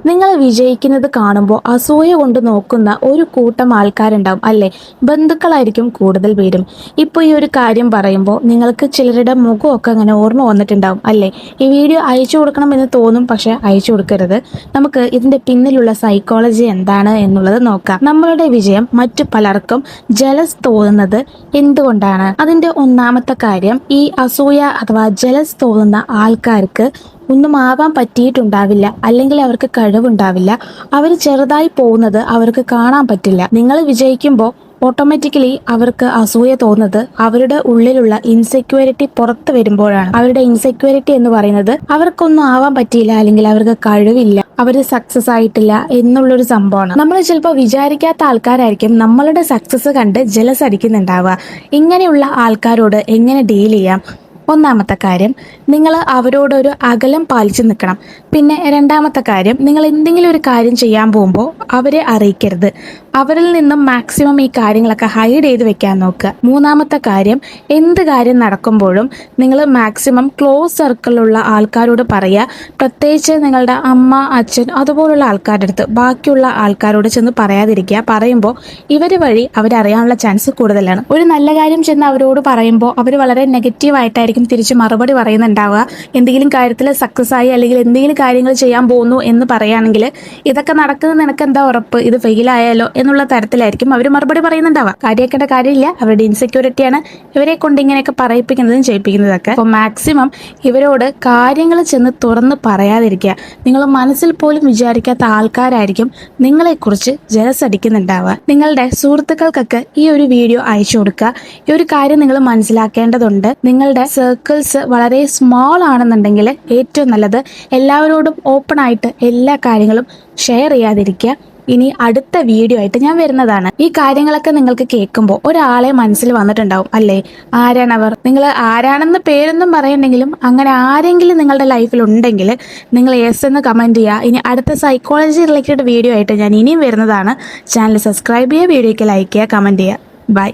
നിങ്ങൾ വിജയിക്കുന്നത് കാണുമ്പോൾ അസൂയ കൊണ്ട് നോക്കുന്ന ഒരു കൂട്ടം ആൾക്കാരുണ്ടാവും അല്ലേ? ബന്ധുക്കളായിരിക്കും കൂടുതൽ പേരും. ഇപ്പോൾ ഈ ഒരു കാര്യം പറയുമ്പോൾ നിങ്ങൾക്ക് ചിലരുടെ മുഖമൊക്കെ അങ്ങനെ ഓർമ്മ വന്നിട്ടുണ്ടാവും അല്ലേ? ഈ വീഡിയോ അയച്ചു കൊടുക്കണം എന്ന് തോന്നും, പക്ഷെ അയച്ചു കൊടുക്കരുത്. നമുക്ക് ഇതിന്റെ പിന്നിലുള്ള സൈക്കോളജി എന്താണ് എന്നുള്ളത് നോക്കാം. നമ്മളുടെ വിജയം മറ്റു പലർക്കും ജലസ് തോന്നുന്നത് എന്തുകൊണ്ടാണ്? അതിന്റെ ഒന്നാമത്തെ കാര്യം, ഈ അസൂയ അഥവാ ജലസ് തോന്നുന്ന ആൾക്കാർക്ക് ഒന്നും ആവാൻ പറ്റിയിട്ടുണ്ടാവില്ല, അല്ലെങ്കിൽ അവർക്ക് കഴിവുണ്ടാവില്ല. അവർ ചെറുതായി പോകുന്നത് അവർക്ക് കാണാൻ പറ്റില്ല. നിങ്ങൾ വിജയിക്കുമ്പോൾ ഓട്ടോമാറ്റിക്കലി അവർക്ക് അസൂയ തോന്നുന്നത് അവരുടെ ഉള്ളിലുള്ള ഇൻസെക്യൂരിറ്റി പുറത്തു വരുമ്പോഴാണ്. അവരുടെ ഇൻസെക്യൂരിറ്റി എന്ന് പറയുന്നത് അവർക്കൊന്നും ആവാൻ പറ്റിയില്ല, അല്ലെങ്കിൽ അവർക്ക് കഴിവില്ല, അവര് സക്സസ് ആയിട്ടില്ല എന്നുള്ളൊരു സംഭവമാണ്. നമ്മൾ ചിലപ്പോൾ വിചാരിക്കാത്ത ആൾക്കാരായിരിക്കും നമ്മളുടെ സക്സസ് കണ്ട് ജലസ് അടിക്കുന്നുണ്ടാവുക. ഇങ്ങനെയുള്ള ആൾക്കാരോട് എങ്ങനെ ഡീൽ ചെയ്യാം? ഒന്നാമത്തെ കാര്യം, നിങ്ങൾ അവരോടൊരു അകലം പാലിച്ച് നിൽക്കണം. പിന്നെ രണ്ടാമത്തെ കാര്യം, നിങ്ങൾ എന്തെങ്കിലും ഒരു കാര്യം ചെയ്യാൻ പോകുമ്പോൾ അവരെ അറിയിക്കരുത്. അവരിൽ നിന്നും മാക്സിമം ഈ കാര്യങ്ങളൊക്കെ ഹൈഡ് ചെയ്ത് വെക്കാൻ നോക്കുക. മൂന്നാമത്തെ കാര്യം, എന്ത് കാര്യം നടക്കുമ്പോഴും നിങ്ങൾ മാക്സിമം ക്ലോസ് സർക്കിളിലുള്ള ആൾക്കാരോട് പറയുക. പ്രത്യേകിച്ച് നിങ്ങളുടെ അമ്മ, അച്ഛൻ അതുപോലുള്ള ആൾക്കാരുടെ അടുത്ത് ബാക്കിയുള്ള ആൾക്കാരോട് ചെന്ന് പറയാതിരിക്കുക. പറയുമ്പോൾ ഇവർ വഴി അവരറിയാനുള്ള ചാൻസ് കൂടുതലാണ്. ഒരു നല്ല കാര്യം ചെന്ന് അവരോട് പറയുമ്പോൾ അവർ വളരെ നെഗറ്റീവായിട്ടായിരിക്കും തിരിച്ച് മറുപടി പറയുന്നുണ്ടാവുക. എന്തെങ്കിലും കാര്യത്തിൽ സക്സസ് ആയി അല്ലെങ്കിൽ എന്തെങ്കിലും കാര്യങ്ങൾ ചെയ്യാൻ പോകുന്നു എന്ന് പറയുകയാണെങ്കിൽ, ഇതൊക്കെ നടക്കുന്നത് നിനക്ക് എന്താ ഉറപ്പ്, ഇത് ഫെയിലായാലോ എന്നുള്ള തരത്തിലായിരിക്കും അവർ മറുപടി പറയുന്നുണ്ടാവുക. കാര്യമാക്കേണ്ട കാര്യമില്ല, അവരുടെ ഇൻസെക്യൂരിറ്റിയാണ് ഇവരെ കൊണ്ട് ഇങ്ങനെയൊക്കെ പറയിപ്പിക്കുന്നതും ചെയ്യിപ്പിക്കുന്നതൊക്കെ. അപ്പോൾ മാക്സിമം ഇവരോട് കാര്യങ്ങൾ ചെന്ന് തുറന്ന് പറയാതിരിക്കുക. നിങ്ങൾ മനസ്സിൽ പോലും വിചാരിക്കാത്ത ആൾക്കാരായിരിക്കും നിങ്ങളെക്കുറിച്ച് ജലസ് അടിക്കുന്നുണ്ടാവുക. നിങ്ങളുടെ സുഹൃത്തുക്കൾക്കൊക്കെ ഈ ഒരു വീഡിയോ അയച്ചു കൊടുക്കുക. ഈ ഒരു കാര്യം നിങ്ങൾ മനസ്സിലാക്കേണ്ടതുണ്ട്. നിങ്ങളുടെ സർക്കിൾസ് വളരെ സ്മോൾ ആണെന്നുണ്ടെങ്കിൽ ഏറ്റവും നല്ലത് എല്ലാവരോടും ഓപ്പൺ ആയിട്ട് എല്ലാ കാര്യങ്ങളും ഷെയർ ചെയ്യാതിരിക്കുക. ഇനി അടുത്ത വീഡിയോ ആയിട്ട് ഞാൻ വരുന്നതാണ്. ഈ കാര്യങ്ങളൊക്കെ നിങ്ങൾക്ക് കേൾക്കുമ്പോൾ ഒരാളെ മനസ്സിൽ വന്നിട്ടുണ്ടാവും അല്ലേ? ആരാണവർ? നിങ്ങൾ ആരാണെന്ന് പേരൊന്നും പറയണ്ടെങ്കിലും അങ്ങനെ ആരെങ്കിലും നിങ്ങളുടെ ലൈഫിൽ ഉണ്ടെങ്കിൽ നിങ്ങൾ യെസ് എന്ന് കമൻറ്റ് ചെയ്യുക. ഇനി അടുത്ത സൈക്കോളജി റിലേറ്റഡ് വീഡിയോ ആയിട്ട് ഞാൻ ഇനിയും വരുന്നതാണ്. ചാനൽ സബ്സ്ക്രൈബ് ചെയ്യുക, വീഡിയോയ്ക്ക് ലൈക്ക് ചെയ്യുക, കമൻറ്റ് ചെയ്യുക. ബൈ.